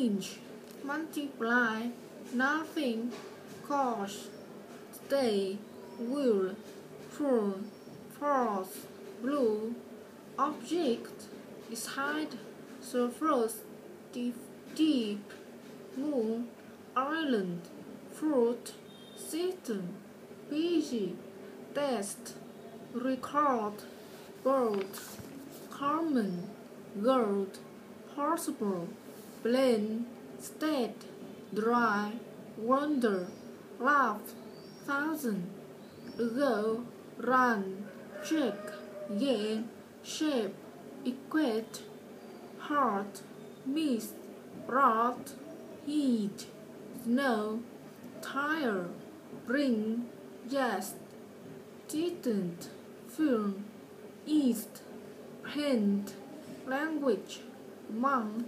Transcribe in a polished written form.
inch, multiply, nothing, cause, stay, will, full, force, blue, object, side, surface, deep, moon, island, fruit, system, busy, test, record, bird, common, gold, possible, plain, state, dry, wonder, laugh, thousand, go, run, check, gain, shape, equate, heart, mist, rot, heat, snow, tire, ring, jest, distant, film, east, paint, language, monk,